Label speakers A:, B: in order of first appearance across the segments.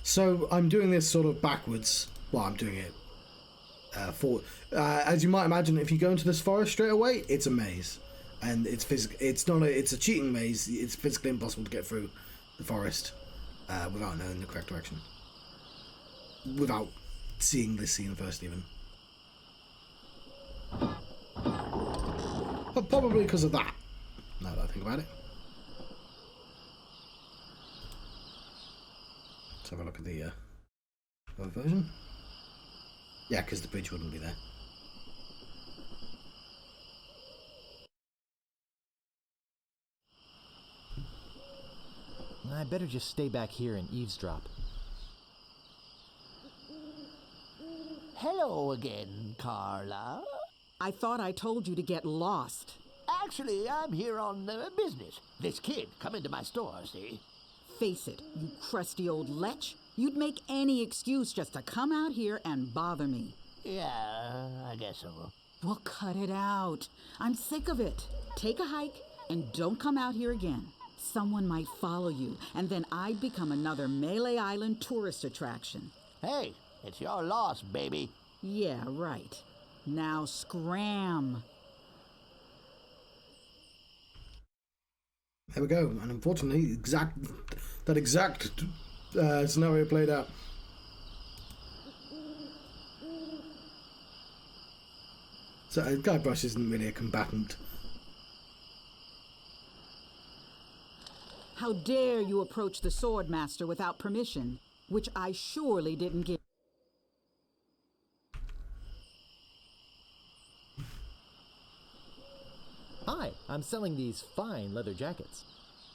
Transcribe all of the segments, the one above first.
A: So I'm doing this sort of backwards. Well, I'm doing it forward. As you might imagine, if you go into this forest straight away, it's a maze, and it's It's not a. It's a cheating maze. It's physically impossible to get through the forest without knowing the correct direction, without seeing this scene first, even. But probably because of that. Now that I think about it. Let's have a look at the other version. Yeah, because the bridge wouldn't be there.
B: I better just stay back here and eavesdrop.
C: Hello again, Carla.
D: I thought I told you to get lost.
C: Actually, I'm here on business. This kid come into my store, see?
D: Face it, you crusty old lech. You'd make any excuse just to come out here and bother me.
C: Yeah, I guess so.
D: Well, cut it out. I'm sick of it. Take a hike and don't come out here again. Someone might follow you, and then I'd become another Mêlée Island tourist attraction.
C: Hey, it's your loss, baby.
D: Yeah, right. Now scram.
A: There we go. And unfortunately, that exact scenario played out. So Guybrush isn't really a combatant.
D: How dare you approach the Swordmaster without permission, which I surely didn't give.
B: Hi, I'm selling these fine leather jackets.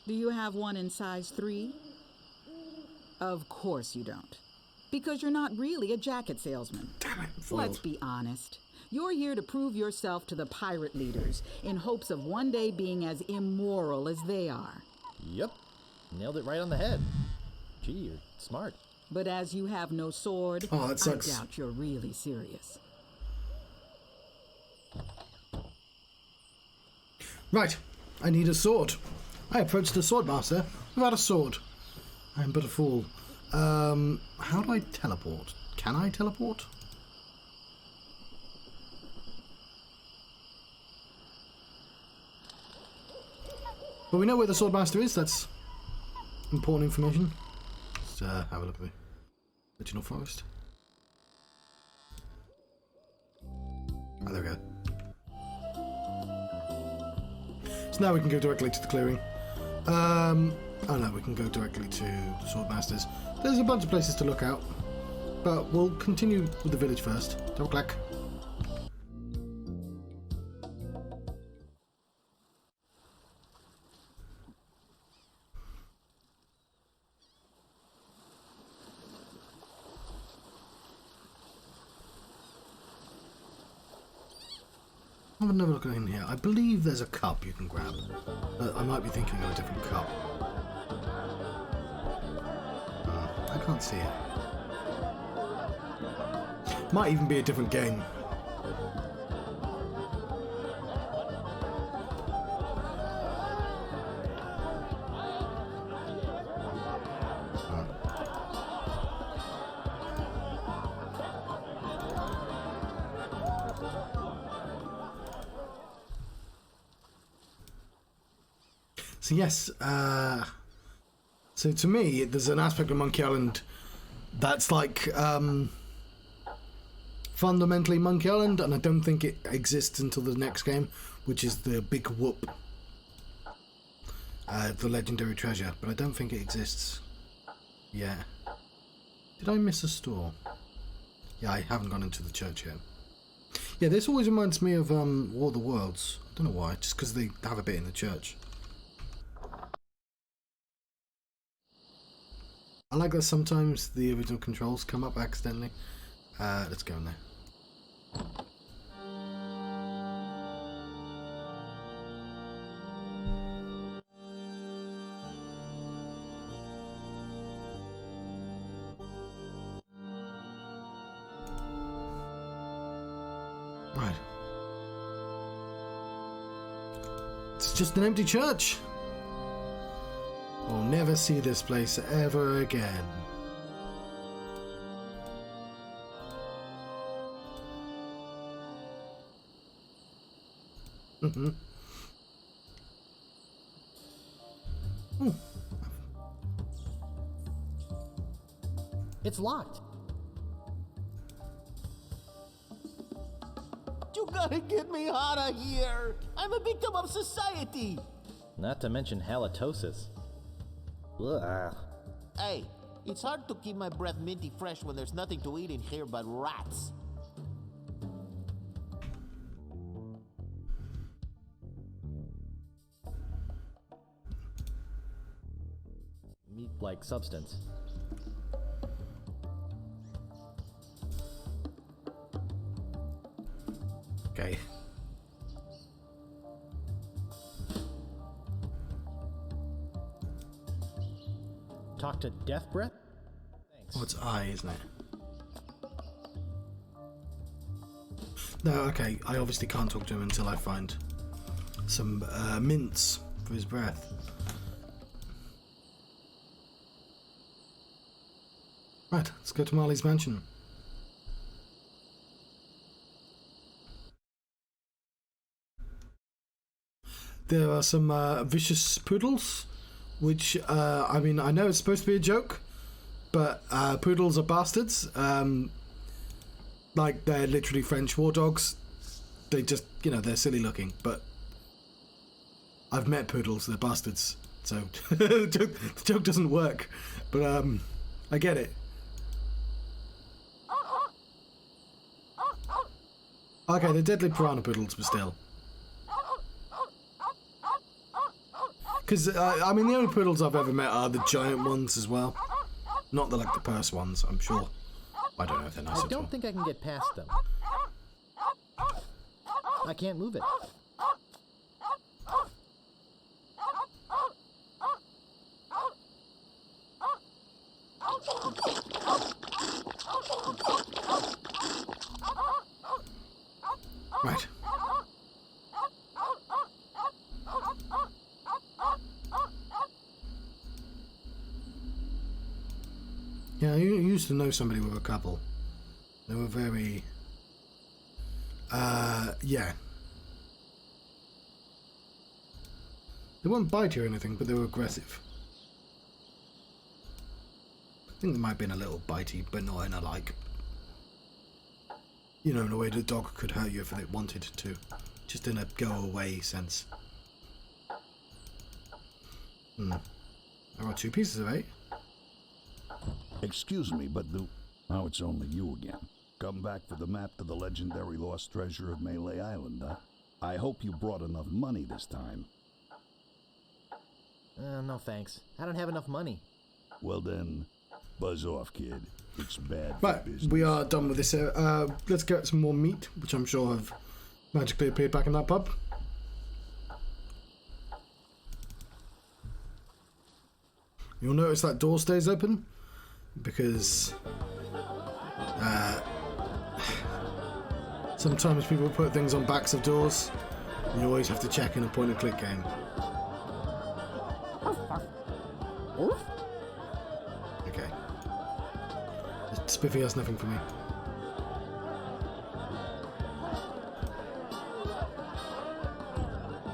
D: Do you have one in size 3? Of course you don't. Because you're not really a jacket salesman.
A: Damn it,
D: Let's be honest. You're here to prove yourself to the pirate leaders in hopes of one day being as immoral as they are.
B: Yep, nailed it right on the head. Gee, you're smart.
D: But as you have no sword,
A: Oh, that
D: I
A: sucks.
D: doubt you're really serious.
A: Right, I need a sword. I approached the Swordmaster without a sword. I am but a fool. How do I teleport? Can I teleport? But we know where the Swordmaster is. That's important information. Let's have a look at the original forest. Oh, there we go. So now we can go directly to the clearing. Oh no, we can go directly to the Swordmasters. There's a bunch of places to look out, but we'll continue with the village first. Double click. Have another look in here. I believe there's a cup you can grab. I might be thinking of a different cup. I can't see it. Might even be a different game. So yes, so to me, there's an aspect of Monkey Island that's like fundamentally Monkey Island, and I don't think it exists until the next game, which is the Big Whoop, the legendary treasure. But I don't think it exists. Yeah. Did I miss a store? Yeah, I haven't gone into the church yet. Yeah, this always reminds me of War of the Worlds. I don't know why, just because they have a bit in the church. I like that sometimes the original controls come up accidentally. Let's go in there. Right. It's just an empty church. We'll never see this place ever again. Mm-hmm.
B: It's locked.
C: You gotta get me out of here! I'm a victim of society!
B: Not to mention halitosis. Ugh.
C: Hey, it's hard to keep my breath minty fresh when there's nothing to eat in here but rats.
B: Meat-like substance.
A: Okay.
B: Talk to Death Breath? Thanks.
A: Oh, it's I, isn't it? No, okay. I obviously can't talk to him until I find some mints for his breath. Right, let's go to Marley's mansion. There are some vicious poodles, which, I mean, I know it's supposed to be a joke, but poodles are bastards. Like, they're literally French war dogs. They just, you know, they're silly looking, but I've met poodles, they're bastards. So, the joke doesn't work, but I get it. Okay, they're deadly piranha poodles, but still. Because, I mean, the only poodles I've ever met are the giant ones as well. Not the, like, the purse ones, I'm sure. I don't know if they're nice
B: I don't think I can get past them. I can't move it.
A: Right. Yeah, I used to know somebody with a couple. They were very... yeah. They weren't bitey or anything, but they were aggressive. I think they might have been a little bitey, but not in a, like... You know, in a way the dog could hurt you if it wanted to. Just in a go-away sense. I got 2 pieces of 8.
E: Excuse me, but now it's only you again. Come back for the map to the legendary lost treasure of Mêlée Island, huh? I hope you brought enough money this time.
B: No thanks. I don't have enough money.
E: Well then, buzz off, kid. It's bad
A: Right,
E: for business.
A: we are done with this. Let's get some more meat, which I'm sure have magically appeared back in that pub. You'll notice that door stays open because sometimes people put things on backs of doors and you always have to check in a point and click game. Okay. Spiffy has nothing for me.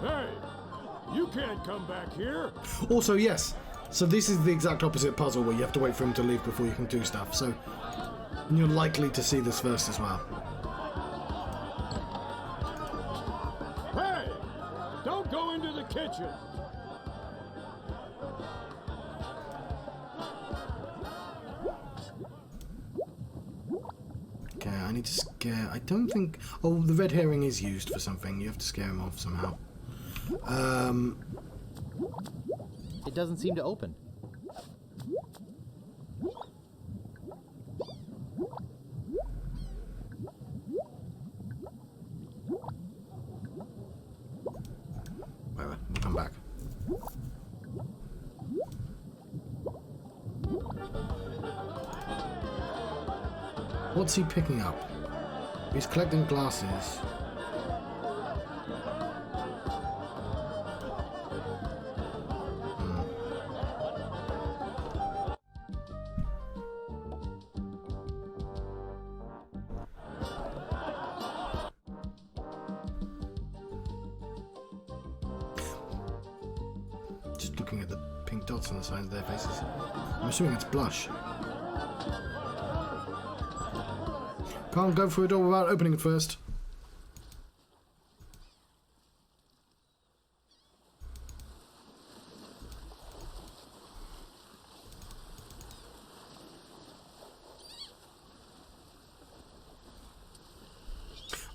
F: Hey, you can't come back here.
A: Also, yes, so this is the exact opposite puzzle where you have to wait for him to leave before you can do stuff, so you're likely to see this first as well.
F: Hey, don't go into the kitchen.
A: Okay, I need to scare... I don't think... Oh, the red herring is used for something. You have to scare him off somehow.
B: It doesn't seem to open.
A: Whatever, we'll come back. What's he picking up? He's collecting glasses. just looking at the pink dots on the sides of their faces. I'm assuming it's blush. Can't go through a door without opening it first.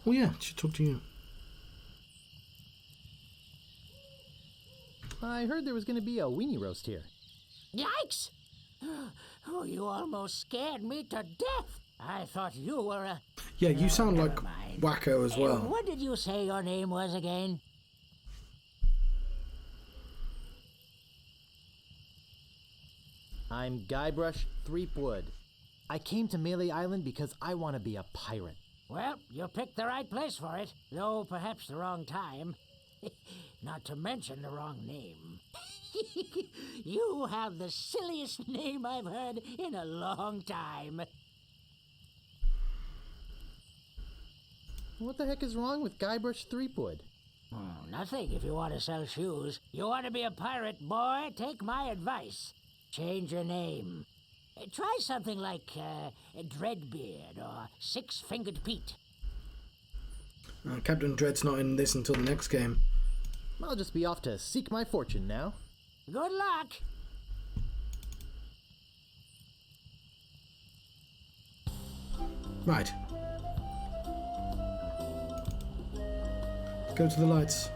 A: Oh yeah, she talked to you.
B: I heard there was going to be a weenie roast here.
G: Yikes! Oh, you almost scared me to death. I thought you were a...
A: Yeah, you sound like
G: never mind.
A: Wacko as well.
G: What did you say your name was again?
B: I'm Guybrush Threepwood. I came to Mêlée Island because I want to be a pirate.
G: Well, you picked the right place for it, though perhaps the wrong time. Not to mention the wrong name. You have the silliest name I've heard in a long time.
B: What the heck is wrong with Guybrush Threepwood?
G: Oh, nothing if you want to sell shoes. You want to be a pirate, boy? Take my advice. Change your name. Try something like Dreadbeard or Six-Fingered Pete.
A: Captain Dread's not in this until the next game.
B: I'll just be off to seek my fortune now.
G: Good luck.
A: Right. Go to the lights.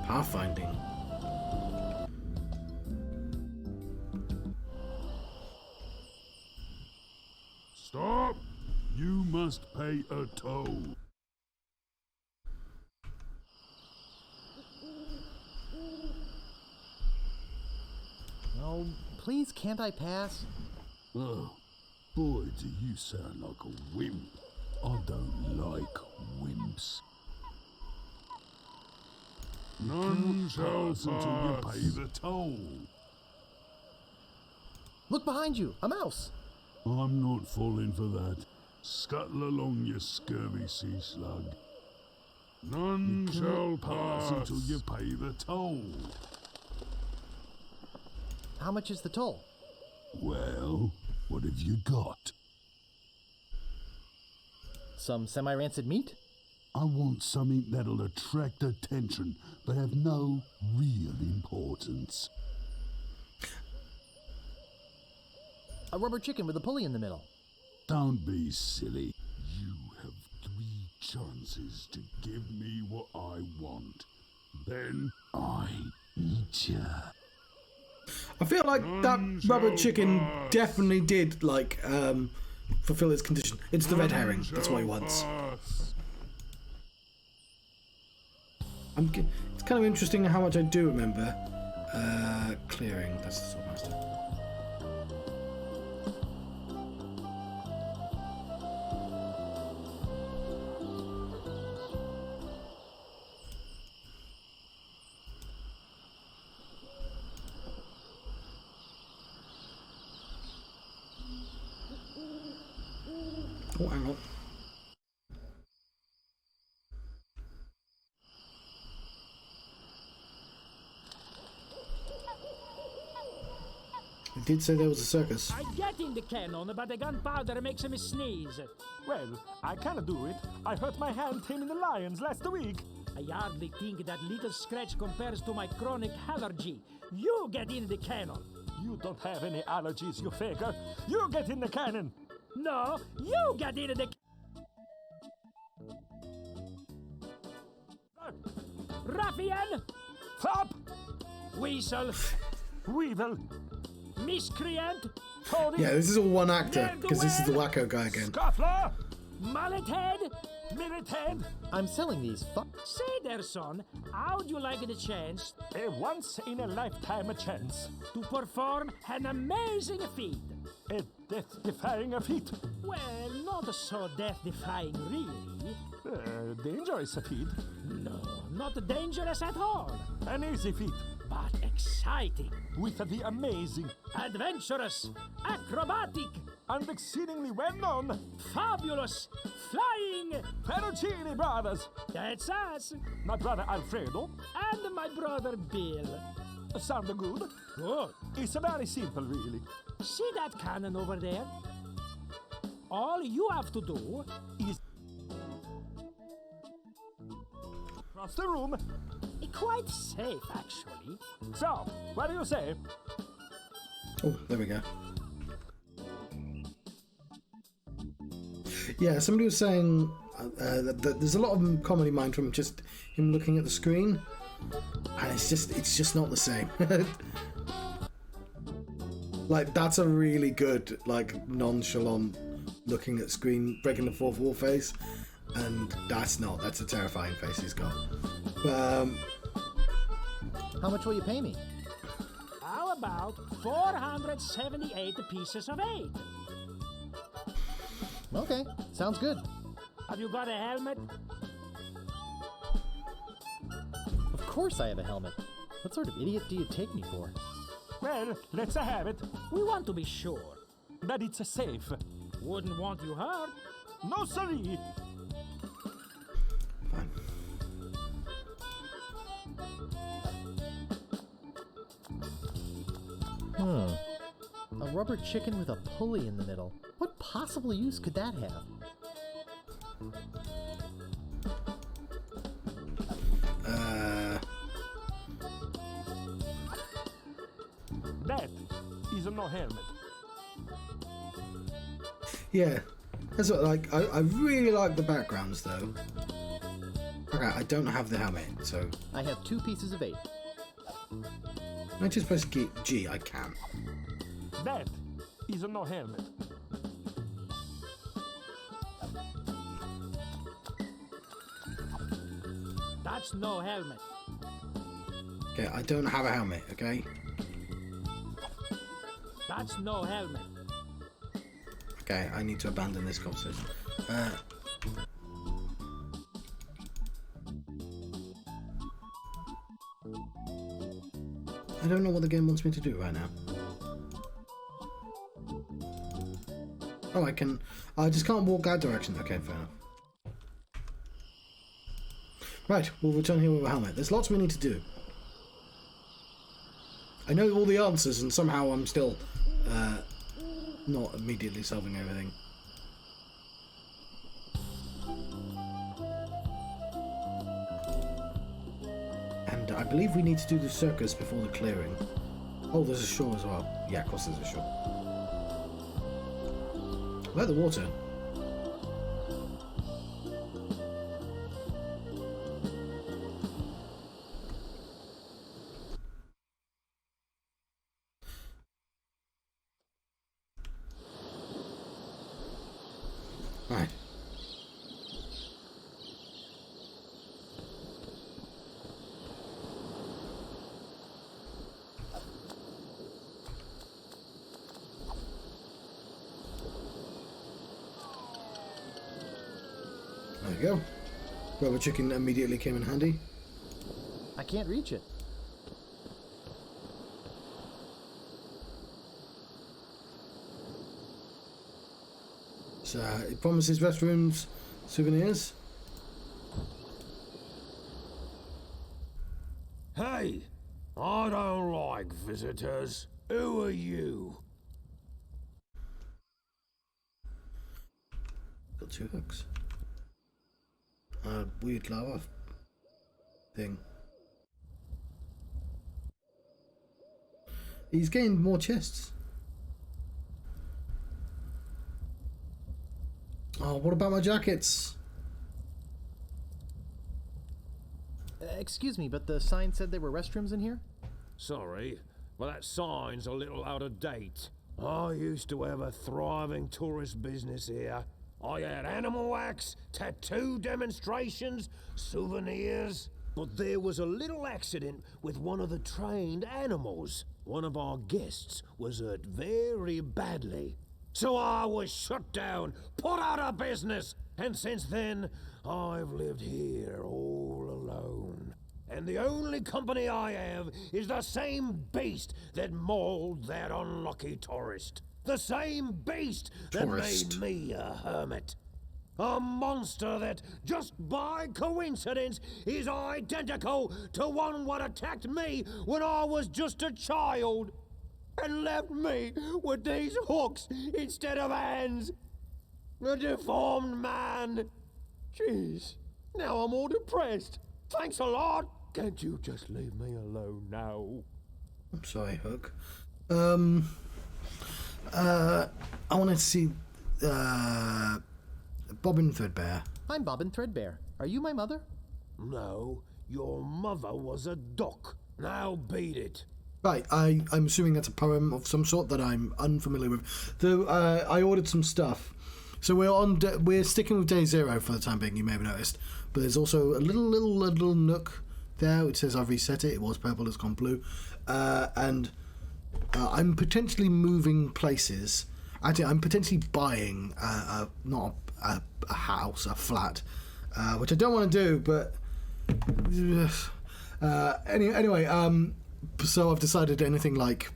A: Pathfinding.
F: Stop! You must pay a toll.
B: Oh, please, can't I pass?
E: Oh, boy, do you sound like a wimp. I don't like wimps.
F: None shall
E: Pass until you
F: pass.
E: pay the toll.
B: Look behind you, a mouse.
E: I'm not falling for that. Scuttle along, you scurvy sea slug.
F: None shall
E: Pass
F: pass.
E: until you pay the toll.
B: How much is the toll?
E: Well, what have you got?
B: Some semi-rancid meat?
E: I want something that'll attract attention, but have no real importance.
B: A rubber chicken with a pulley in the middle.
E: Don't be silly. You have 3 chances to give me what I want. Then I eat ya.
A: I feel like that rubber chicken
F: pass.
A: definitely did like fulfill its condition. It's the red herring. That's what he wants.
F: Pass.
A: It's kind of interesting how much I do remember. Clearing. That's the swordmaster. Oh, hang on. It did say there was a circus.
H: I get in the cannon, but the gunpowder makes me sneeze.
I: Well, I can do it. I hurt my hand taming the lions last week.
H: I hardly think that little scratch compares to my chronic allergy. You get in the cannon.
I: You don't have any allergies, you faker. You get in the cannon.
H: No, you get in the... Ruffian!
I: Flop!
H: Weasel!
I: Weevil!
H: Miscreant!
I: Tony!
A: Yeah, this is all one actor because this is the Wacko guy again.
I: Scuffler!
H: Mallet head!
I: Minute head!
B: I'm selling these
H: Say there, son, how'd you like the chance
I: A once-in-a-lifetime chance.
H: to perform an amazing feat?
I: A death-defying feat.
H: Well, not so death-defying, really.
I: Dangerous feat.
H: No, not dangerous at all,
I: An easy feat.
H: but exciting,
I: With the amazing,
H: adventurous, acrobatic.
I: and exceedingly well known
H: Fabulous! Flying!
I: Perugini brothers.
H: That's us!
I: My brother Alfredo.
H: And my brother Bill.
I: Sound good?
H: Good.
I: It's very simple, really.
H: See that cannon over there? All you have to do
I: Is across the room.
H: quite safe, actually.
I: So, what do you say?
A: Oh, there we go. Yeah, somebody was saying that there's a lot of comedy mind from just him looking at the screen, and it's just not the same. Like, that's a really good, like, nonchalant looking at screen, breaking the fourth wall face, and that's a terrifying face he's got. But,
B: How much will you pay me?
H: How about 478 pieces of 8?
B: Okay, sounds good.
H: Have you got a helmet?
B: Of course I have a helmet. What sort of idiot do you take me for?
I: Well, let's have it.
H: We want to be sure.
I: That it's safe.
H: Wouldn't want you hurt.
I: No, sorry.
A: fine.
B: A rubber chicken with a pulley in the middle. What possible use could that have?
I: That is no helmet.
A: Yeah, that's what, like, I really like the backgrounds though. Okay, I don't have the helmet, so
B: I have 2 pieces of 8.
A: I just press G. I can.
I: That is no helmet.
H: That's no helmet.
A: Okay, I don't have a helmet. Okay.
H: That's no helmet.
A: Okay, I need to abandon this conversation. I don't know what the game wants me to do right now. Oh, I just can't walk that direction. Okay, fair enough. Right, we'll return here with a helmet. There's lots we need to do. I know all the answers, and somehow I'm still not immediately solving everything. And I believe we need to do the circus before the clearing. Oh, there's a shore as well. Yeah, of course there's a shore. I like the water. Right. There you go. Rubber chicken immediately came in handy.
B: I can't reach it.
A: So it promises restrooms, souvenirs.
F: Hey, I don't like visitors. Who are you?
A: Got 2 hooks. Weird lava thing. He's gained more chests. Oh, what about my jackets?
B: Excuse me, but the sign said there were restrooms in here?
F: Sorry, but that sign's a little out of date. I used to have a thriving tourist business here. I had animal wax, tattoo demonstrations, souvenirs. But there was a little accident with one of the trained animals. One of our guests was hurt very badly. So I was shut down, put out of business, and since then, I've lived here all alone. And the only company I have is the same beast that mauled that unlucky tourist. The same beast that
A: Tourist.
F: made me a hermit. A monster that, just by coincidence, is identical to one what attacked me when I was just a child and left me with these hooks instead of hands. A deformed man. Jeez, now I'm all depressed. Thanks a lot. Can't you just leave me alone now?
A: I'm sorry, Hook. I want to see Bobbin Threadbare.
B: I'm Bobbin Threadbare. Are you my mother?
F: No, your mother was a duck. Now beat it.
A: Right, I'm assuming that's a poem of some sort that I'm unfamiliar with. Though I ordered some stuff, so we're sticking with day 0 for the time being. You may have noticed, but there's also a little nook there which says I've reset it. It was purple, it's gone blue, and I'm potentially moving places. Actually, I'm potentially buying not a house, a flat, which I don't want to do, but anyway. So I've decided anything like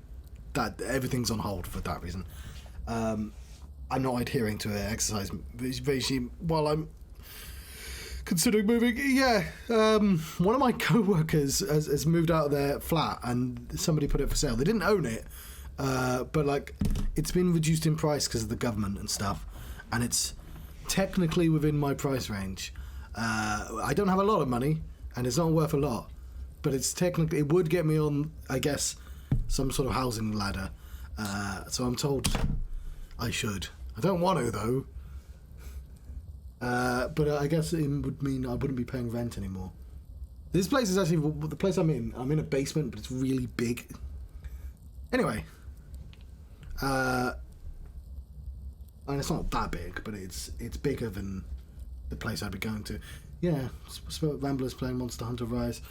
A: that, everything's on hold for that reason. I'm not adhering to an exercise regime while I'm considering moving. Yeah, one of my co-workers has moved out of their flat and somebody put it for sale. They didn't own it, but like it's been reduced in price because of the government and stuff, and it's technically within my price range. I don't have a lot of money, and it's not worth a lot. But it's technically, it would get me on, I guess, some sort of housing ladder. So I'm told I should. I don't want to, though. But I guess it would mean I wouldn't be paying rent anymore. This place is actually, the place I'm in a basement, but it's really big. Anyway. And it's not that big, but it's bigger than the place I'd be going to. Yeah, Ramblers playing Monster Hunter Rise.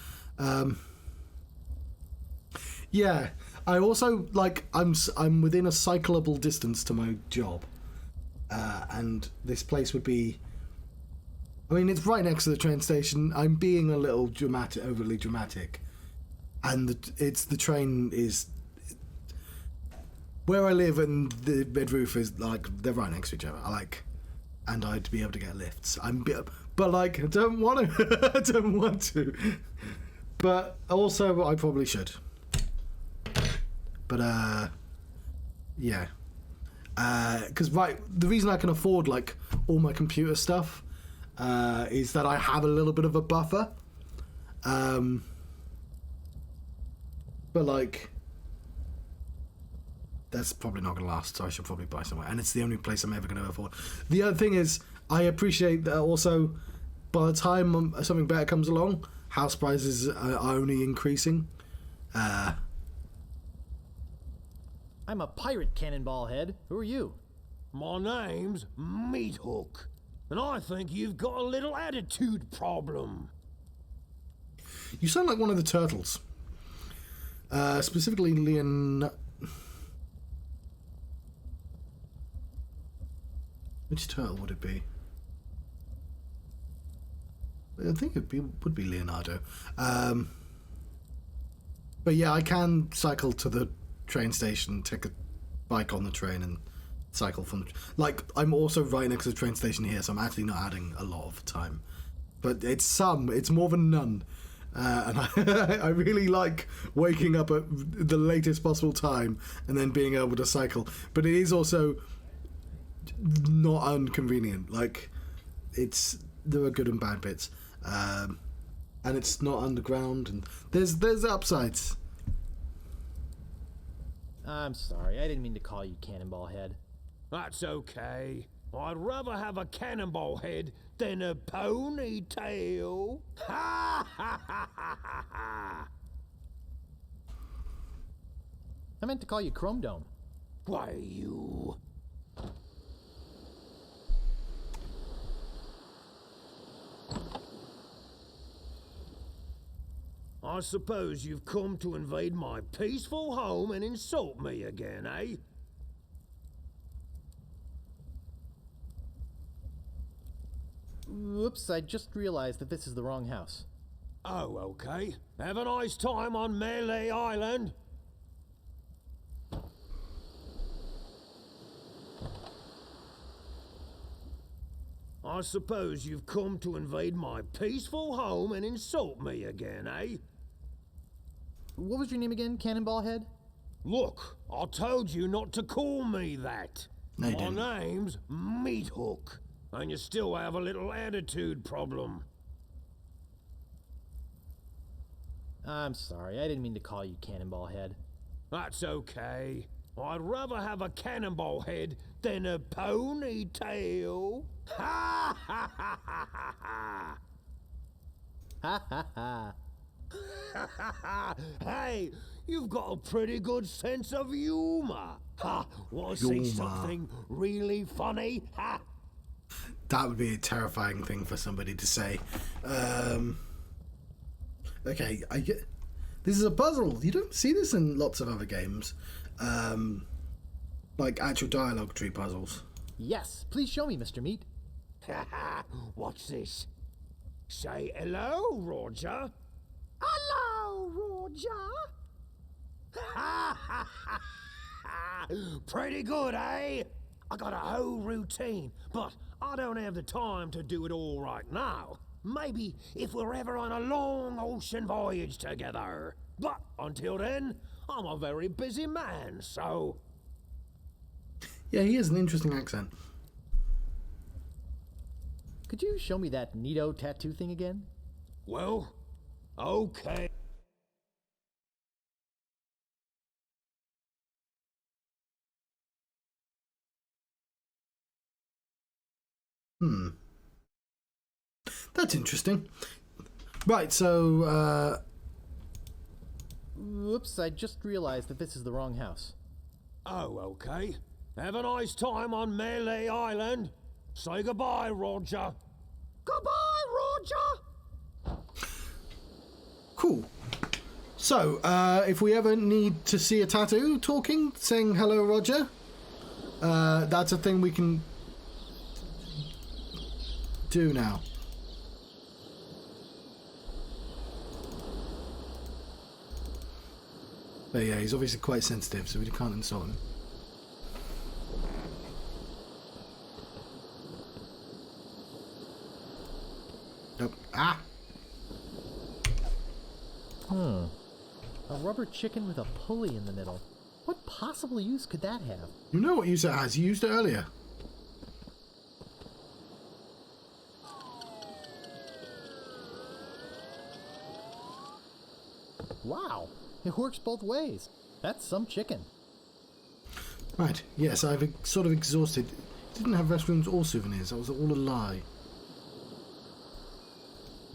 A: Yeah, I also I'm within a cyclable distance to my job, and this place would be. I mean, it's right next to the train station. I'm being a little overly dramatic, and the train is where I live, and the bed roof is like they're right next to each other. And I'd be able to get lifts. But I don't want to. I don't want to. But also, I probably should. But yeah. Because the reason I can afford all my computer stuff is that I have a little bit of a buffer. But that's probably not going to last, so I should probably buy somewhere. And it's the only place I'm ever going to afford. The other thing is, I appreciate that also, by the time something better comes along, house prices are only increasing.
B: I'm a pirate, Cannonball Head. Who are you?
F: My name's Meat Hook, and I think you've got a little attitude problem.
A: You sound like one of the turtles. Specifically Leon... Which turtle would it be? I think it would be Leonardo. But yeah, I can cycle to the train station, take a bike on the train, and cycle from... I'm also right next to the train station here, so I'm actually not adding a lot of time. But it's more than none. And I really like waking up at the latest possible time and then being able to cycle. But it is also not inconvenient. There are good and bad bits. And it's not underground, and there's upsides.
B: I'm sorry, I didn't mean to call you Cannonball Head.
F: That's okay. I'd rather have a cannonball head than a ponytail. Ha ha ha ha ha ha!
B: I meant to call you Chrome Dome.
F: Why, you... I suppose you've come to invade my peaceful home and insult me again, eh?
B: Whoops, I just realized that this is the wrong house.
F: Oh, okay. Have a nice time on Mêlée Island. I suppose you've come to invade my peaceful home and insult me again, eh?
B: What was your name again, Cannonball Head?
F: Look, I told you not to call me that.
A: No, you
F: My
A: didn't.
F: name's Meat Hook, and you still have a little attitude problem.
B: I'm sorry, I didn't mean to call you Cannonball Head.
F: That's okay. I'd rather have a cannonball head than a ponytail. Ha ha ha ha ha ha!
B: Ha ha ha.
F: Ha ha ha! Hey, you've got a pretty good sense of humor. Ha! Want to see
A: Humor.
F: something really funny? Ha!
A: That would be a terrifying thing for somebody to say. Okay, I get. This is a puzzle. You don't see this in lots of other games. Like actual dialogue tree puzzles.
B: Yes, please show me, Mr. Meat.
F: Ha ha! What's this? Say hello, Roger.
G: Hello, Roger.
F: Ha ha ha ha! Pretty good, eh? I got a whole routine, but I don't have the time to do it all right now. Maybe if we're ever on a long ocean voyage together. But until then, I'm a very busy man, so...
A: Yeah, he has an interesting accent.
B: Could you show me that neato tattoo thing again?
F: Well, okay.
A: That's interesting. Right, so,
B: Whoops, I just realized that this is the wrong house.
F: Oh, okay. Have a nice time on Mêlée Island. Say goodbye, Roger.
G: Goodbye, Roger.
A: cool. So, if we ever need to see a tattoo talking, saying hello, Roger, that's a thing we can do now. But yeah, he's obviously quite sensitive, so we can't insult him. Nope. Ah!
B: A rubber chicken with a pulley in the middle. What possible use could that have?
A: You know what use it has. You used it earlier.
B: Wow, it works both ways. That's some chicken.
A: Right. Yes, I've sort of exhausted. Didn't have restrooms or souvenirs. That was all a lie.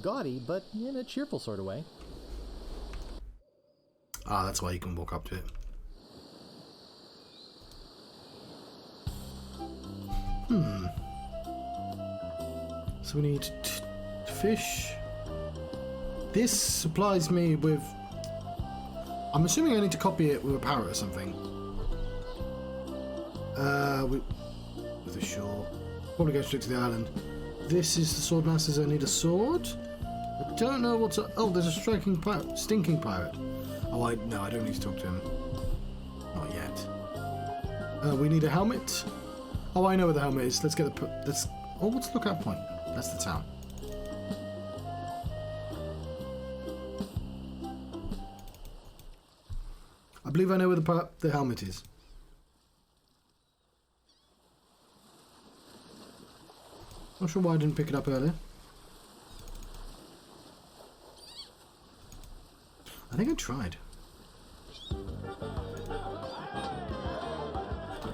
B: Gaudy, but in a cheerful sort of way.
A: Ah, that's why you can walk up to it. So we need fish. This supplies me with... I'm assuming I need to copy it with a parrot or something. With a shore. Probably go straight to the island. This is the sword masters. I need a sword. I don't know what's... Oh, there's a stinking pirate. Oh, no, I don't need to talk to him. Not yet. We need a helmet. Oh, I know where the helmet is. Let's get the... Oh, what's the lookout point? That's the town. I believe I know where the helmet is. Not sure why I didn't pick it up earlier. I think I tried.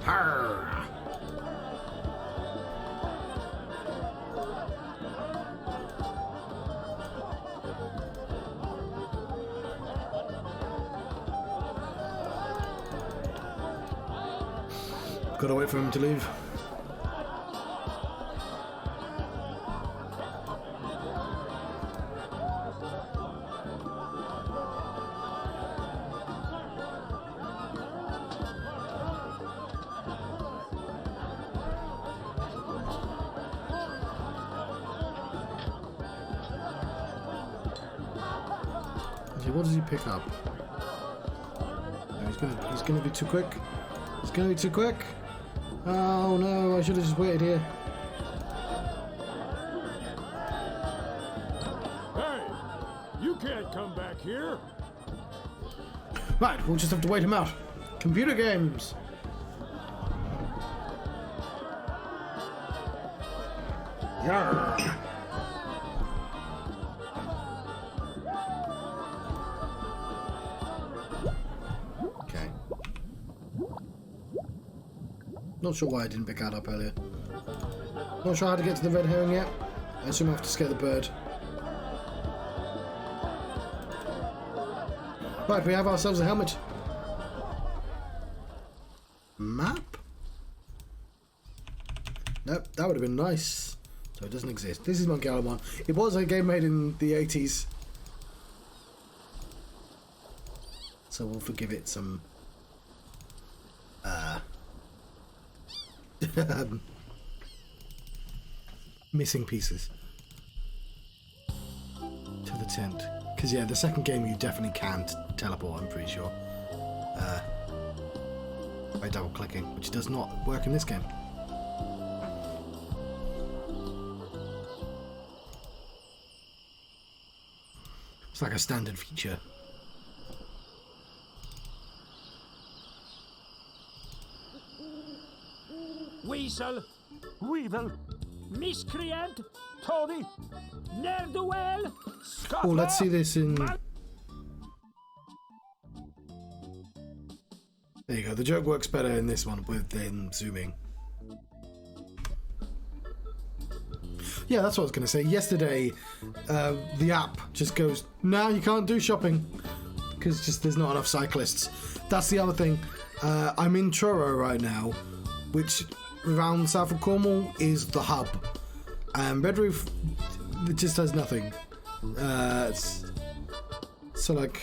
A: Arrgh. Gotta wait for him to leave. What does he pick up? No, he's gonna be too quick. He's gonna be too quick. Oh no, I should have just waited here.
F: back here.
A: Right, we'll just have to wait him out. Computer games. Yarr. Okay. Not sure why I didn't pick that up earlier. Not sure how to get to the red herring yet. I assume I have to scare the bird. Right, we have ourselves a helmet. Map? Nope, that would have been nice. So it doesn't exist. This is Monkey Island 1. It was a game made in the 80s. So we'll forgive it some... missing pieces. To the tent. Because, yeah, the second game you definitely can't teleport, I'm pretty sure. By double-clicking, which does not work in this game. It's like a standard feature.
H: Weasel,
I: Weevil,
H: miscreant,
I: Toady,
H: ne'er-do-well.
A: Oh, let's see this in... There you go. The joke works better in this one with them zooming. Yeah, that's what I was going to say. Yesterday, the app just goes, nah, you can't do shopping. Because just there's not enough cyclists. That's the other thing. I'm in Truro right now, which around south of Cornwall is the hub. And Red Roof, it just does nothing. So like...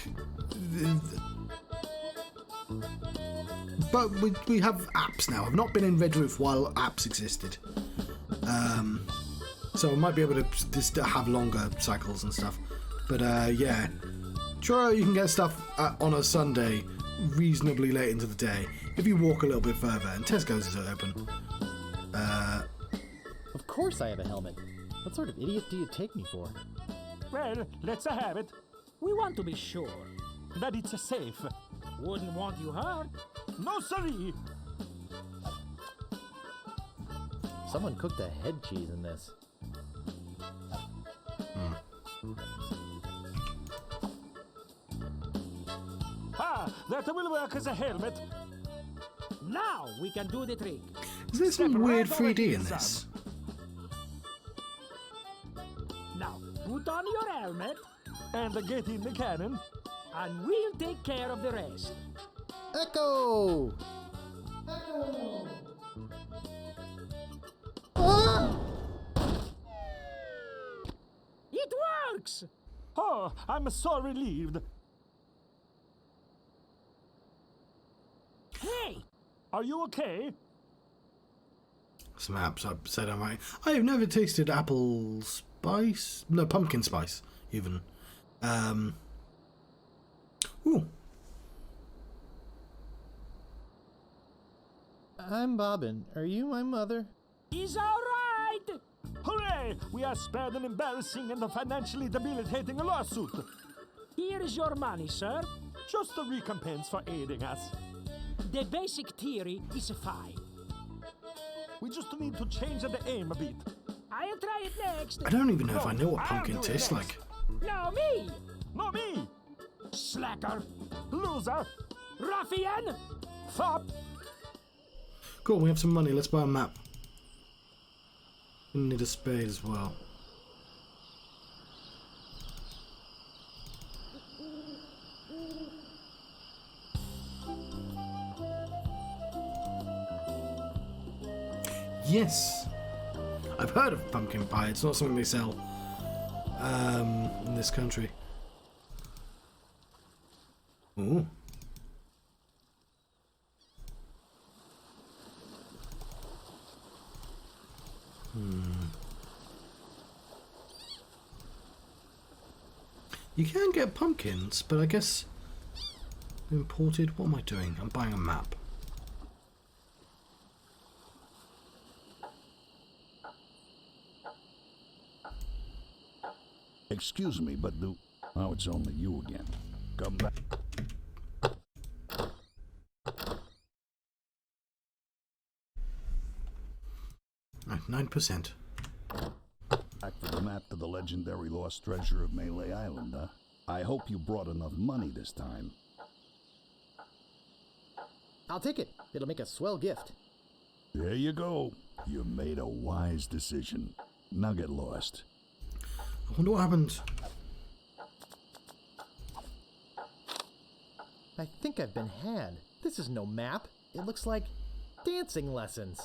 A: But we have apps now. I've not been in Red Roof while apps existed. So I might be able to just have longer cycles and stuff. But yeah. Truro, you can get stuff on a Sunday reasonably late into the day if you walk a little bit further, and Tesco's is open.
B: Of course I have a helmet. What sort of idiot do you take me for?
I: well, let's have it.
H: We want to be sure.
I: That it's safe.
H: Wouldn't want you hurt.
I: No, siree.
B: Someone cooked a head cheese in this.
I: That will work as a helmet.
H: Now we can do the trick.
A: Is there some
I: Step
A: weird
I: right over
A: 3D in
I: his
A: this?
H: Now put on your helmet,
I: And get in the cannon.
H: and we'll take care of the rest.
B: Echo!
H: It works!
I: Oh, I'm so relieved.
H: Hey,
I: Are you okay?
A: Some apps I said I might. I have never tasted apple spice. No, pumpkin spice, even. Ooh.
B: I'm Bobbin. Are you my mother?
H: he's all right.
I: Hooray! We are spared an embarrassing and financially debilitating lawsuit.
H: Here is your money, sir.
I: Just a recompense for aiding us.
H: The basic theory is fine.
I: We just need to change the aim a bit.
H: I'll try it next.
A: I don't even know if I know what
I: I'll
A: pumpkin
I: do it
A: tastes
I: next.
A: like.
H: No, me.
I: No, me!
H: Slacker.
I: Loser!
H: Ruffian.
I: Fop!
A: Cool, we have some money. Let's buy a map. We need a spade as well. Yes! I've heard of pumpkin pie. It's not something they sell in this country. Ooh. You can get pumpkins, but I guess imported. What am I doing? I'm buying a map.
E: Excuse me, but do Now it's only you again. Come back.
A: 9%.
E: Back for the map to the legendary lost treasure of Mêlée Island, huh? I hope you brought enough money this time.
B: I'll take it. It'll make a swell gift.
E: There you go. You made a wise decision. Now get lost.
A: I wonder what happened.
B: I think I've been had. This is no map. It looks like dancing lessons.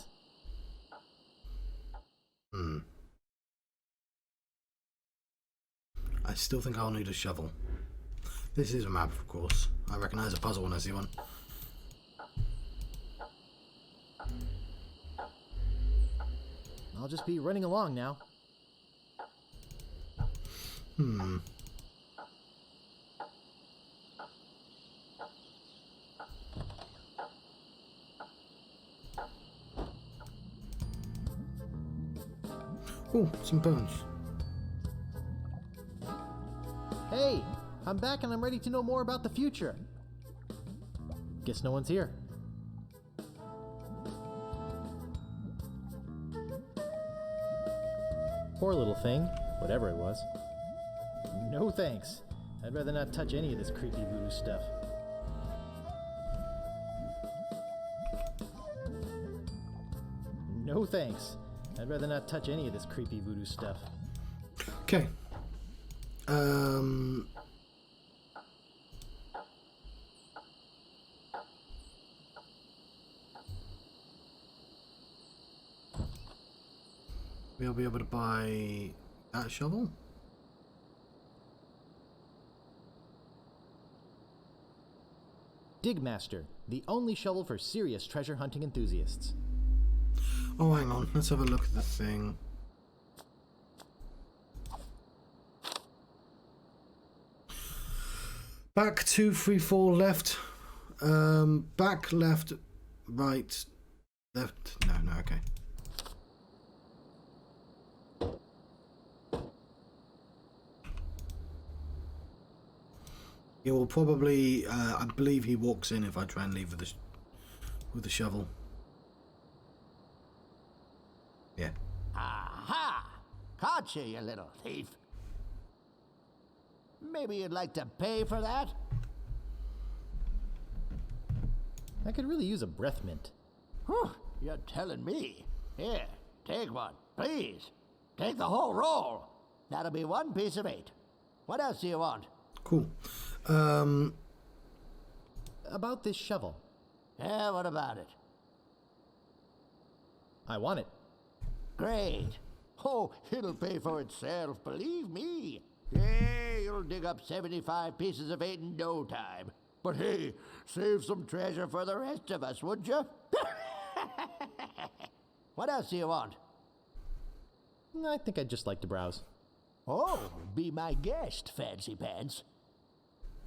A: I still think I'll need a shovel. This is a map, of course. I recognize a puzzle when I see one.
B: I'll just be running along now.
A: Oh, some bones.
B: Hey, I'm back and I'm ready to know more about the future. Guess no one's here. Poor little thing, whatever it was. No thanks. I'd rather not touch any of this creepy voodoo stuff. No thanks. I'd rather not touch any of this creepy voodoo stuff.
A: Okay. We'll be able to buy that shovel.
B: Digmaster, the only shovel for serious treasure hunting enthusiasts.
A: Oh, hang on. Let's have a look at the thing. Back 2, 3, 4, left. Back, left, right, left. No, okay. He will probably, I believe he walks in if I try and leave with the shovel. Yeah.
C: Aha! Caught you, you little thief. Maybe you'd like to pay for that?
B: I could really use a breath mint.
C: Whew, you're telling me. Here, take one, please. Take the whole roll. That'll be 1 piece of 8. What else do you want?
A: Cool.
B: About this shovel.
C: Yeah, what about it?
B: I want it.
C: Great. Oh, it'll pay for itself, believe me. Yeah, you'll dig up 75 pieces of 8 in no time. But hey, save some treasure for the rest of us, would you? What else do you want?
B: I think I'd just like to browse.
C: Oh, be my guest, Fancy Pants.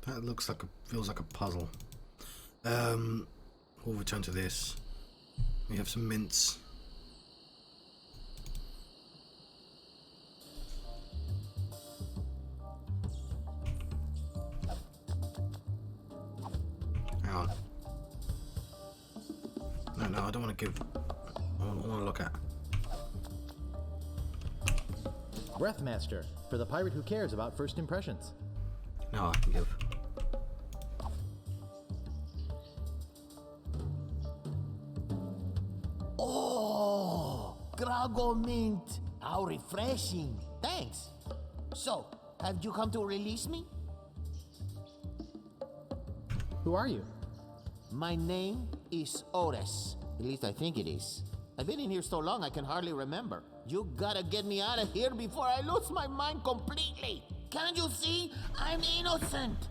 A: That looks like feels like a puzzle. We'll return to this. We have some mints. Hang on. No, I don't want to give. I want to look at.
B: Breathmaster, for the pirate who cares about first impressions.
A: No, I can give.
C: Oh, Grago Mint. How refreshing. Thanks. So, have you come to release me?
B: Who are you?
C: My name is Otis. At least I think it is. I've been in here so long I can hardly remember. You gotta get me out of here before I lose my mind completely. Can't you see? I'm innocent.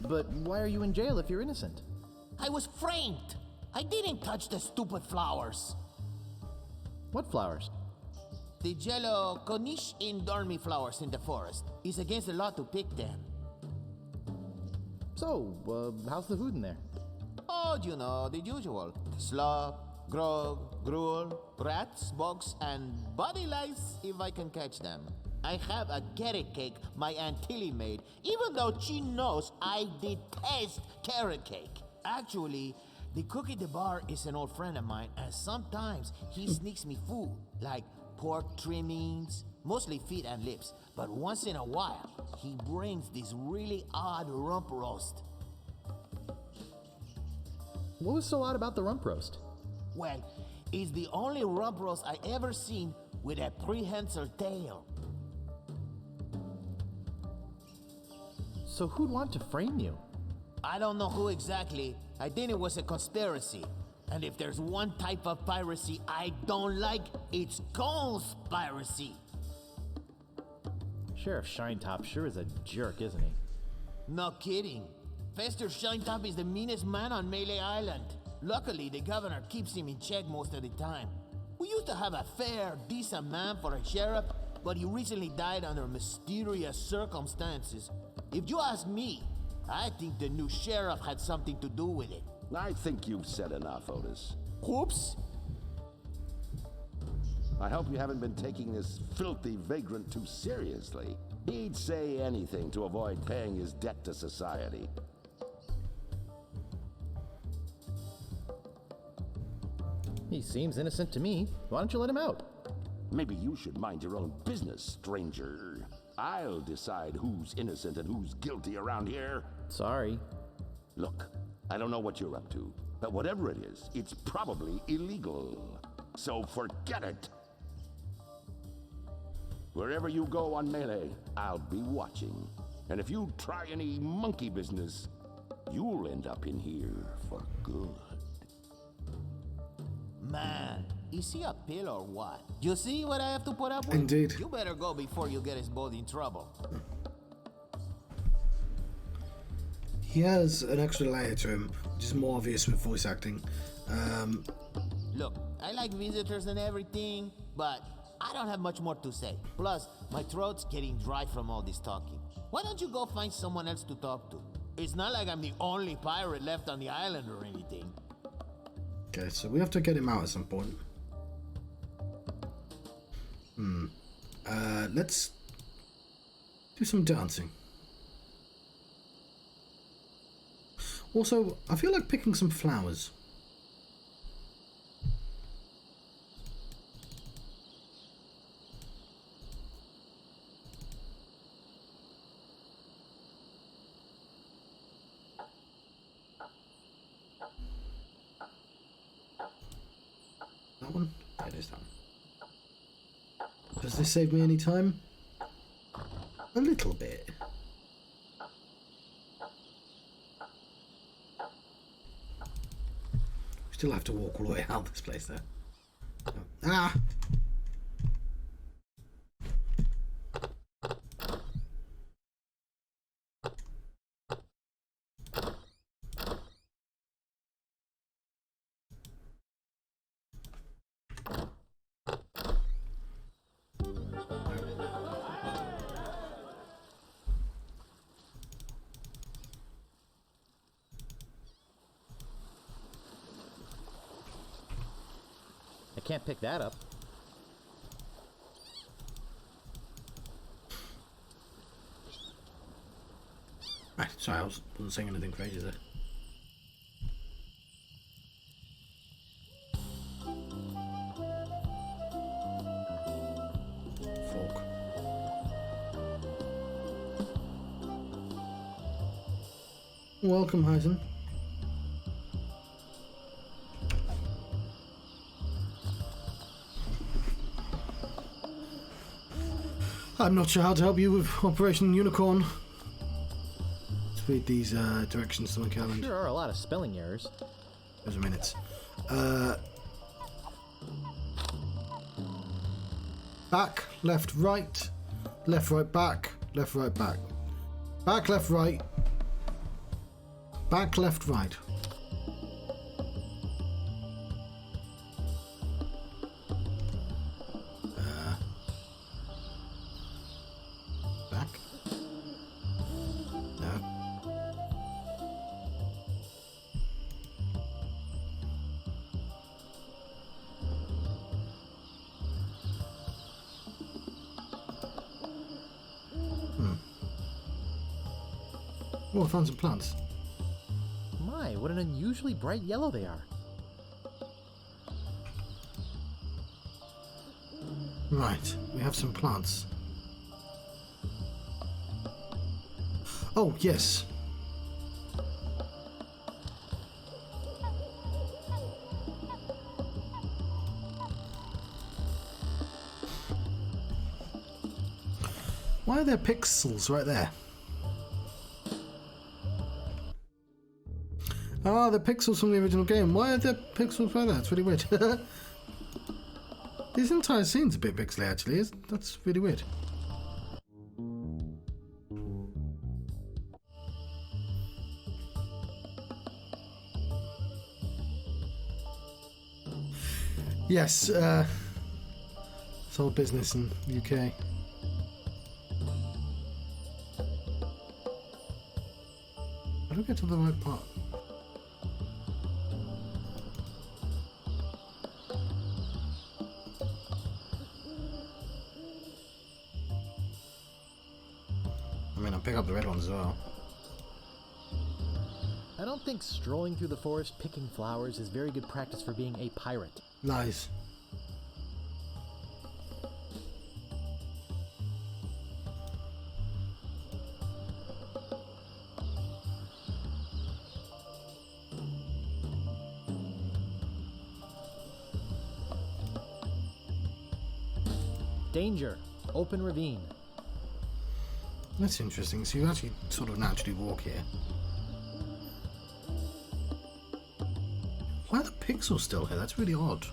B: But why are you in jail if you're innocent?
C: I was framed. I didn't touch the stupid flowers.
B: What flowers?
C: The yellow Konish dormi flowers in the forest. It's against the law to pick them.
B: So, how's the food in there?
C: Oh, you know, the usual. Slop, grog, gruel, rats, bugs, and body lice if I can catch them. I have a carrot cake my Aunt Tilly made, even though she knows I detest carrot cake. Actually, the cook at the bar is an old friend of mine, and sometimes he sneaks me food, like pork trimmings, mostly feet and lips. But once in a while, he brings this really odd rump roast.
B: What was so odd about the rump roast?
C: Well, it's the only rump roast I ever seen with a prehensile tail.
B: So who'd want to frame you?
C: I don't know who exactly. I think it was a conspiracy. And if there's one type of piracy I don't like, it's conspiracy.
B: Sheriff Shinetop sure is a jerk, isn't he?
C: No kidding. Fester Shinetop is the meanest man on Mêlée Island. Luckily, the governor keeps him in check most of the time. We used to have a fair, decent man for a sheriff, but he recently died under mysterious circumstances. If you ask me, I think the new sheriff had something to do with it.
J: I think you've said enough, Otis.
C: Oops.
J: I hope you haven't been taking this filthy vagrant too seriously. He'd say anything to avoid paying his debt to society.
B: He seems innocent to me. Why don't you let him out?
J: Maybe you should mind your own business, stranger. I'll decide who's innocent and who's guilty around here.
B: Sorry.
J: Look, I don't know what you're up to, but whatever it is, it's probably illegal. So forget it. Wherever you go on Mêlée, I'll be watching. And if you try any monkey business, you'll end up in here for good.
C: Man, is he a pill or what? You see what I have to put up with?
A: Indeed.
C: You better go before you get us both in trouble.
A: He has an extra layer to him, which is more obvious with voice acting.
C: Look, I like visitors and everything, but I don't have much more to say. Plus, my throat's getting dry from all this talking. Why don't you go find someone else to talk to? It's not like I'm the only pirate left on the island or anything.
A: Okay, so we have to get him out at some point. Let's do some dancing. Also, I feel like picking some flowers. That one? Yeah, it is that one. Does this save me any time? A little bit. Still have to walk all the way out this place though. Ah!
B: I can't pick that up.
A: Right, sorry, I wasn't saying anything crazy there. Fork. Welcome, Hyson. I'm not sure how to help you with Operation Unicorn. Let's read these directions to my calendar.
B: There are a lot of spelling errors.
A: There's a minute. Back, left, right, back, left, right, back. Back, left, right. Back, left, right. Back. No. Oh, I found some plants.
B: My, what an unusually bright yellow they are.
A: Right, we have some plants. Oh, yes. Why are there pixels right there? Ah, the pixels from the original game. Why are there pixels right there? It's really weird. This entire scene's a bit pixely, actually. That's really weird. Yes, it's all business in the UK. How do we get to the right part? I mean, I'll pick up the red ones as well.
B: I don't think strolling through the forest picking flowers is very good practice for being a pirate.
A: Nice.
B: Danger! Open ravine.
A: That's interesting. So you actually sort of naturally walk here. Why are the pixels still here? That's really odd.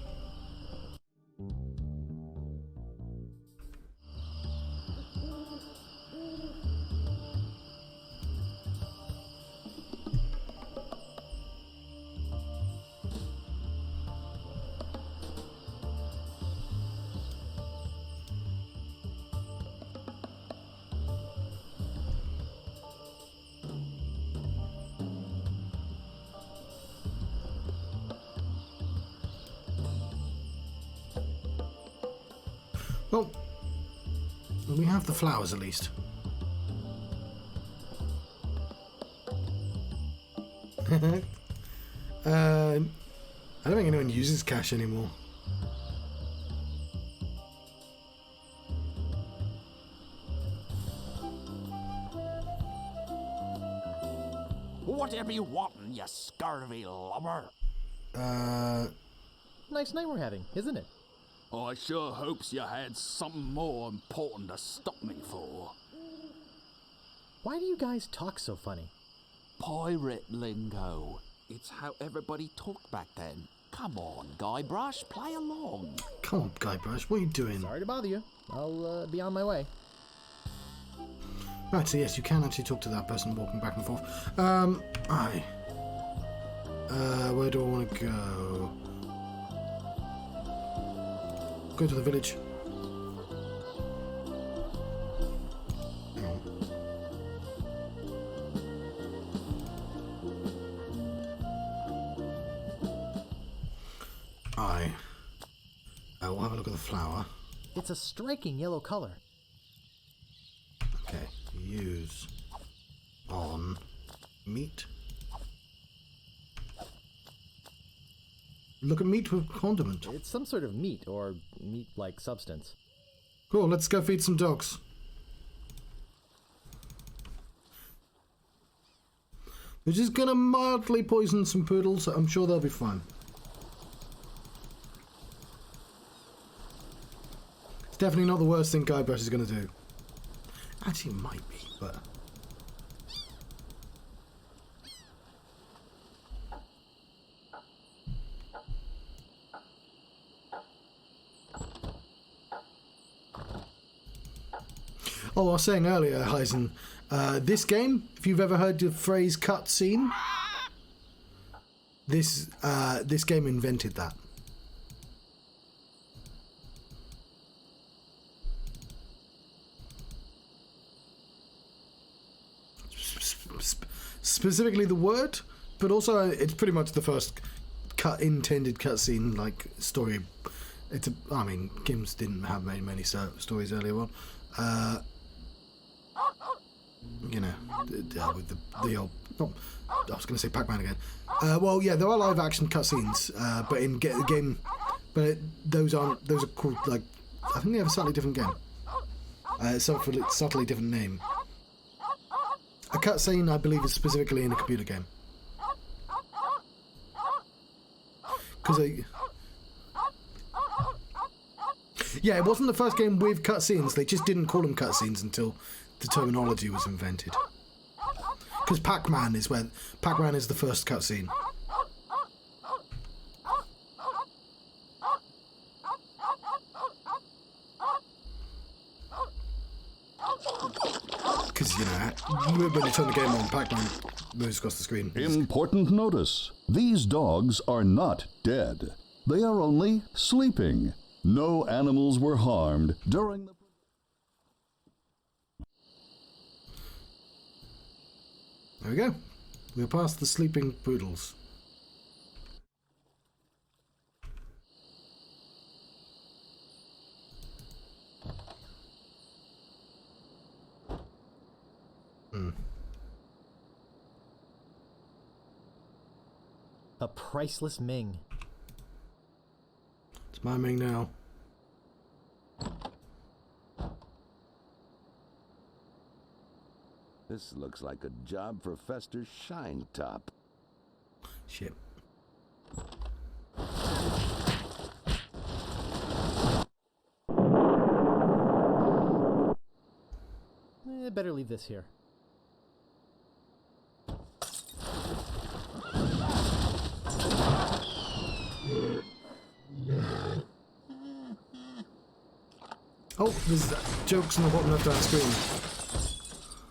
A: Well, we have the flowers at least. I don't think anyone uses cash anymore.
J: Whatever you want, you scurvy lubber.
B: Nice night we're having, isn't it?
E: I sure hopes you had something more important to stop me for.
B: Why do you guys talk so funny?
C: Pirate lingo. It's how everybody talked back then. Come on, Guybrush, play along.
A: Come on, Guybrush, what are you doing?
B: Sorry to bother you. I'll be on my way.
A: Right, so yes, you can actually talk to that person walking back and forth. Where do I want to go? Go to the village. Hang on. We'll have a look at the flower.
B: It's a striking yellow color.
A: Okay, use on meat. Look at meat with condiment.
B: It's some sort of meat or meat-like substance.
A: Cool, let's go feed some dogs. We're just gonna mildly poison some poodles. I'm sure they'll be fine. It's definitely not the worst thing Guybrush is gonna do. Actually, it might be, but... Oh, I was saying earlier, Heisen, this game, if you've ever heard the phrase cutscene, this game invented that. Specifically the word, but also it's pretty much the first intended cutscene like story. I mean, games didn't have many stories earlier on. you know, with the old. Oh, I was going to say Pac-Man again. Well, yeah, there are live action cutscenes, but in the game, but those are called like, I think they have a slightly different game. Subtly different name. A cutscene, I believe, is specifically in a computer game. Because yeah, it wasn't the first game with cutscenes. They just didn't call them cutscenes until the terminology was invented. Because Pac-Man is the first cutscene. Because, you know, when you turn the game on, Pac-Man moves across the screen.
E: Important notice. These dogs are not dead. They are only sleeping. No animals were harmed during the...
A: There we go. We're past the sleeping poodles.
B: A priceless Ming.
A: It's my Ming now.
J: This looks like a job for Fester's Shine Top.
A: Shit.
B: Better leave this here.
A: Oh, there's jokes on the bottom left-hand screen.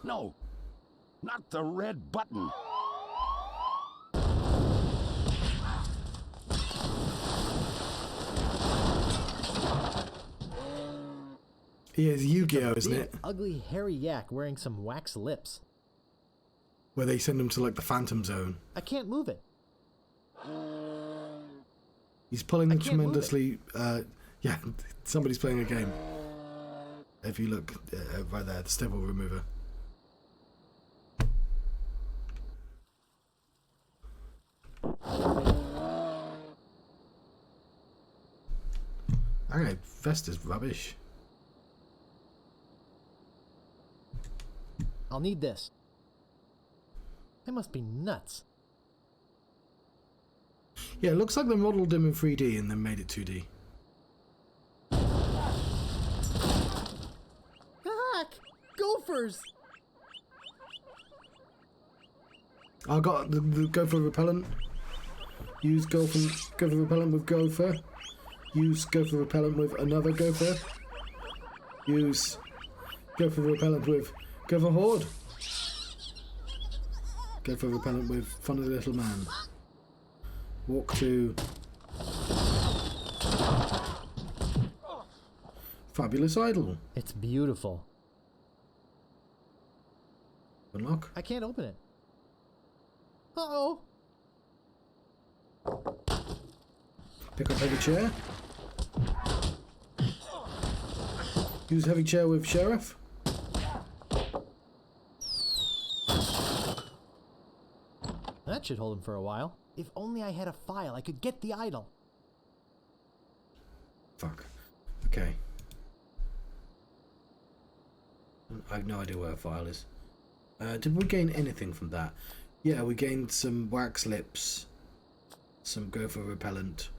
J: No, not the red button.
A: Yeah, it's Yu-Gi-Oh, isn't it?
B: Ugly hairy yak wearing some wax lips.
A: Where they send him to like the Phantom Zone.
B: I can't move it.
A: He's pulling tremendously. Yeah, somebody's playing a game. If you look right there, the staple remover. Okay, Fester's rubbish.
B: I'll need this. They must be nuts.
A: Yeah, it looks like they modeled him in 3D and then made it 2D.
B: Heck! Gophers!
A: I got the gopher repellent. Use gopher repellent with gopher. Use gopher repellent with another gopher. Use gopher repellent with gopher horde. Gopher repellent with funny little man. Walk to fabulous idol.
B: It's beautiful.
A: Unlock.
B: I can't open it. Uh-oh.
A: Pick up heavy chair. Use heavy chair with sheriff.
B: That should hold him for a while. If only I had a file, I could get the idol.
A: Fuck. Okay. I have no idea where a file is. Did we gain anything from that? Yeah, we gained some wax lips, some gopher repellent,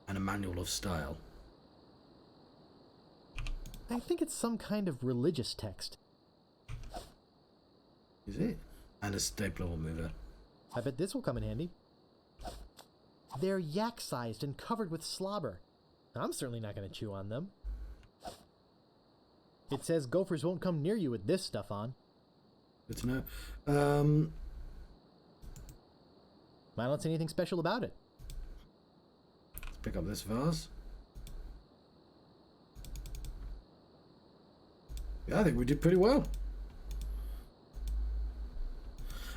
A: and a manual of style.
B: I think it's some kind of religious text.
A: Is it? And a stapler remover.
B: I bet this will come in handy. They're yak-sized and covered with slobber. I'm certainly not going to chew on them. It says gophers won't come near you with this stuff on.
A: Good to know.
B: I don't see anything special about it.
A: Let's pick up this vase. Yeah, I think we did pretty well.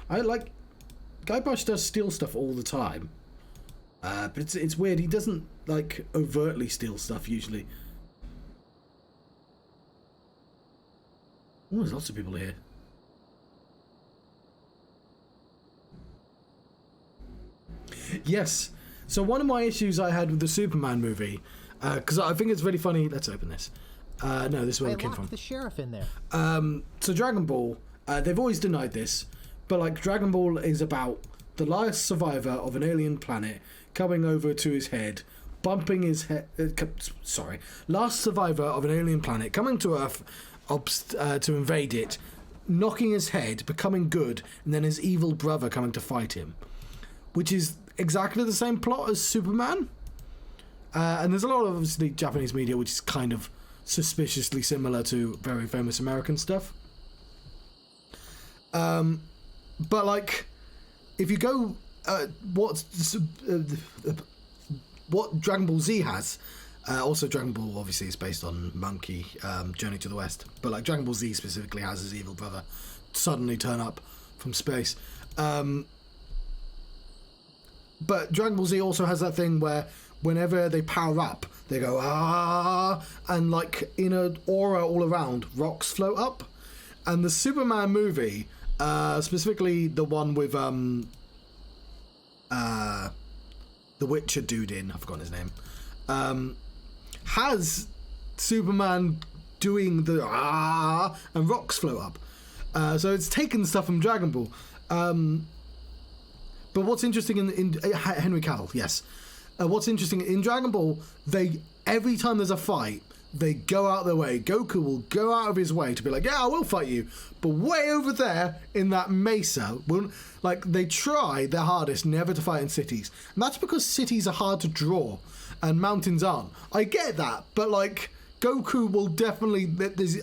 A: I like... Guybrush does steal stuff all the time. But it's weird. He doesn't, like, overtly steal stuff, usually. Oh, there's lots of people here. Yes. So one of my issues I had with the Superman movie, because I think it's really funny. Let's open this. No, this is where it came from.
B: The sheriff in there.
A: So Dragon Ball, they've always denied this, but like Dragon Ball is about the last survivor of an alien planet coming over to his head, bumping his head. Last survivor of an alien planet coming to Earth to invade it, knocking his head, becoming good, and then his evil brother coming to fight him, which is exactly the same plot as Superman. And there's a lot of obviously Japanese media which is kind of suspiciously similar to very famous American stuff. But like, if you go, what Dragon Ball Z has, also Dragon Ball obviously is based on Monkey, Journey to the West, but like Dragon Ball Z specifically has his evil brother suddenly turn up from space. But Dragon Ball Z also has that thing where whenever they power up, they go, ah, and like in an aura all around, rocks float up. And the Superman movie, specifically the one with the Witcher dude in, I've forgotten his name, has Superman doing the ah, and rocks float up. So it's taken stuff from Dragon Ball. But what's interesting in Henry Cavill, yes. What's interesting in Dragon Ball, every time there's a fight, they go out their way. Goku will go out of his way to be like, yeah, I will fight you. But way over there in that mesa, they try their hardest never to fight in cities. And that's because cities are hard to draw and mountains aren't. I get that, but like Goku will definitely, there's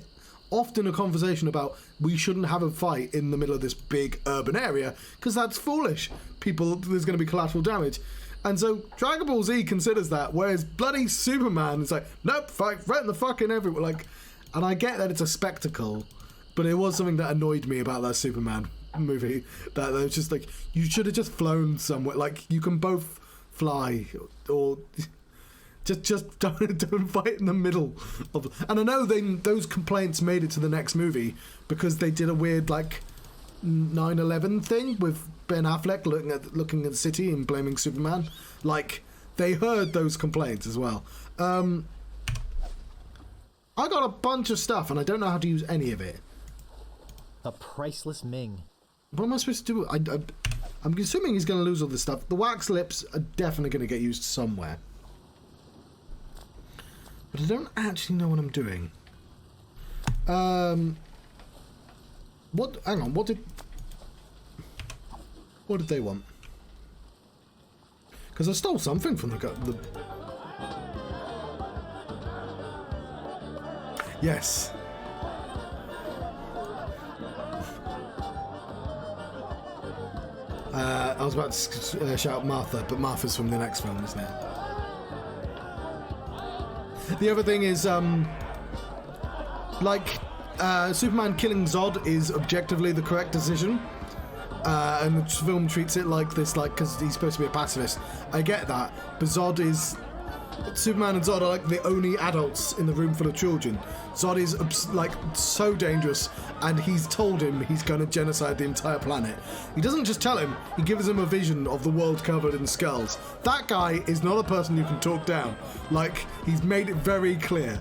A: often a conversation about we shouldn't have a fight in the middle of this big urban area because that's foolish. There's going to be collateral damage. And so Dragon Ball Z considers that, whereas bloody Superman is like, nope, fight right in the fucking everywhere. Like, and I get that it's a spectacle, but it was something that annoyed me about that Superman movie. That it was just like, you should have just flown somewhere. Like, you can both fly, or just don't fight in the middle of. And I know those complaints made it to the next movie because they did a weird like 9/11 thing with Ben Affleck looking at the city and blaming Superman. Like, they heard those complaints as well. I got a bunch of stuff and I don't know how to use any of it.
B: A priceless Ming.
A: What am I supposed to do? I'm assuming he's going to lose all this stuff. The wax lips are definitely going to get used somewhere. But I don't actually know what I'm doing. Hang on, what did they want? Because I stole something from the... Yes. I was about to shout Martha, but Martha's from the next film, isn't it? The other thing is, Superman killing Zod is objectively the correct decision. And the film treats it like this, like, because he's supposed to be a pacifist. I get that, but Superman and Zod are like the only adults in the room full of children. Zod is like so dangerous, and he's told him he's going to genocide the entire planet. He doesn't just tell him; he gives him a vision of the world covered in skulls. That guy is not a person you can talk down. Like, he's made it very clear.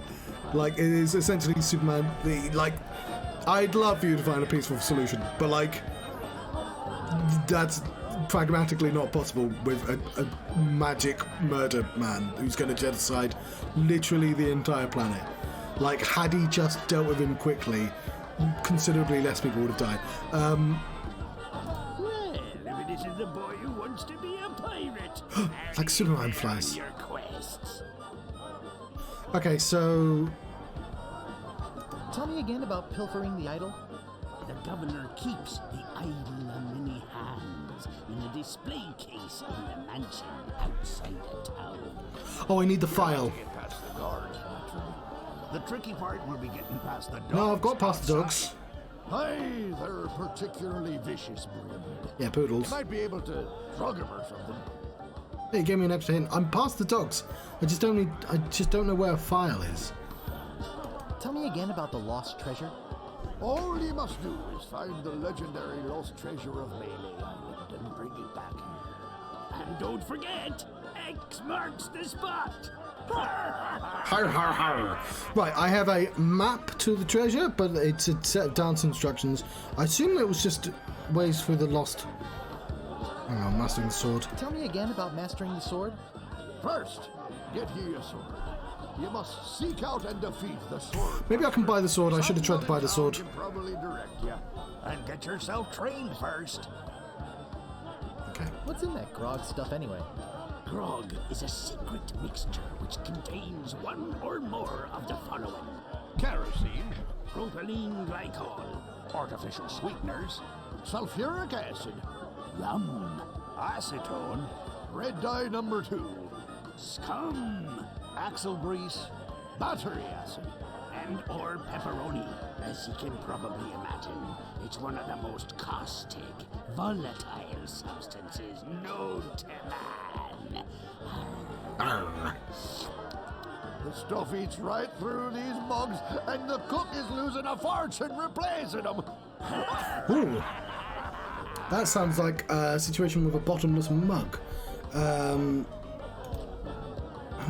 A: Like, it is essentially Superman. I'd love for you to find a peaceful solution, but like, that's pragmatically not possible with a magic murder man who's going to genocide literally the entire planet. Like, had he just dealt with him quickly, considerably less people would have died.
F: Well, if it isn't the boy who wants to be a pirate.
A: Like Superman flies.
F: Your quests.
A: Okay, so...
B: Tell me again about pilfering the idol.
G: The governor keeps the idol on many hands in a display case in the mansion outside the town.
A: Oh, I need the file.
J: Get past the guards, naturally. The tricky part will be getting past the dogs.
A: No, I've got past the dogs.
K: Hey, they're a particularly vicious breed.
A: Yeah, poodles.
K: You might be able to drug them or something.
A: Hey, you gave me an extra hint. I'm past the dogs. I just don't know where a file is.
B: Tell me again about the lost treasure.
K: All you must do is find the legendary lost treasure of Mêlée Island and bring it back here.
H: And don't forget, X marks the spot.
A: Har har har. Right, I have a map to the treasure, but it's a set of dance instructions. I assume it was just ways through the lost. Hang on, mastering the sword.
B: Tell me again about mastering the sword.
K: First, get ye a sword. You must seek out and defeat the sword.
A: Maybe I can buy the sword. I should have tried to buy the sword.
K: Can probably direct you.
H: And get yourself trained first.
A: Okay.
B: What's in that grog stuff anyway?
H: Grog is a secret mixture which contains one or more of the following:
K: Kerosene,
H: propylene glycol,
K: artificial sweeteners, sulfuric acid,
H: rum, acetone,
K: red dye number 2,
H: scum,
K: axle grease, battery acid,
H: and or pepperoni. As you can probably imagine, it's one of the most caustic, volatile substances known to man.
K: The stuff eats right through these mugs, and the cook is losing a fortune replacing them.
A: Ooh. That sounds like a situation with a bottomless mug.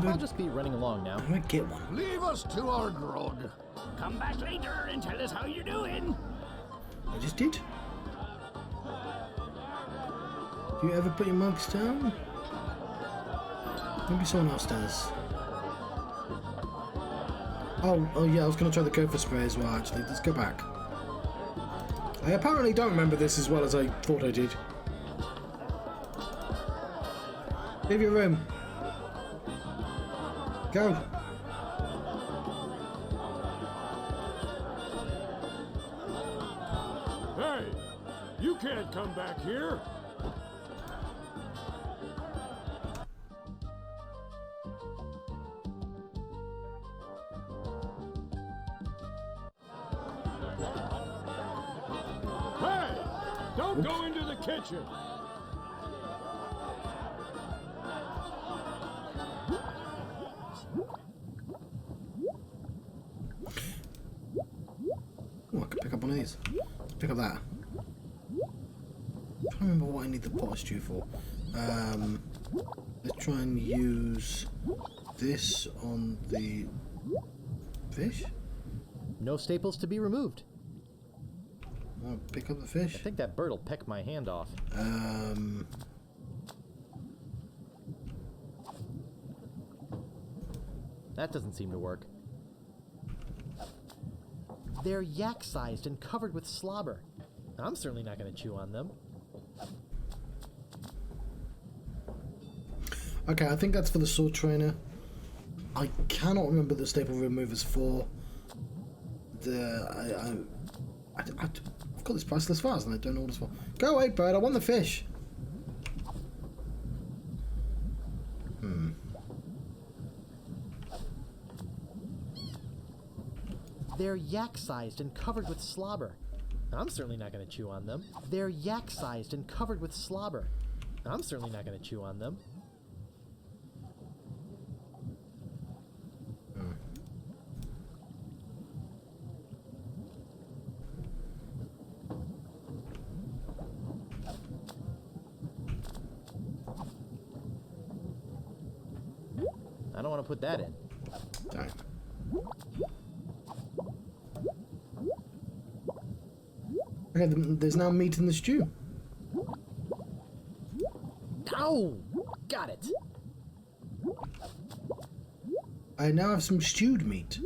B: I'll just be running along now.
A: How do I get one?
K: Leave us to our grog.
H: Come back later and tell us how you're doing.
A: I just did. Do you ever put your mugs down? Maybe someone else does. Oh yeah, I was going to try the gopher spray as well, actually. Let's go back. I apparently don't remember this as well as I thought I did. Leave your room. Go.
I: Hey, you can't come back here. Hey, don't go into the kitchen.
A: Oh, I could pick up one of these. Let's pick up that. I'm trying to remember what I need the pot stew for. Let's try and use this on the fish.
B: No staples to be removed.
A: I'll pick up the fish.
B: I think that bird will peck my hand off. That doesn't seem to work. They're yak-sized and covered with slobber. I'm certainly not going to chew on them.
A: Okay, I think that's for the sword trainer. I cannot remember the staple removers for. I've got this priceless vase and I don't know what it's for. Go away, bird! I want the fish.
B: They're yak-sized and covered with slobber. I'm certainly not going to chew on them. They're yak-sized and covered with slobber. I'm certainly not going to chew on them. I don't want to put that in.
A: Darn. Okay, there's now meat in the stew.
B: Ow! Got it!
A: I now have some stewed meat.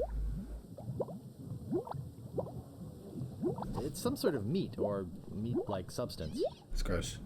B: It's some sort of meat or meat-like substance.
A: It's gross.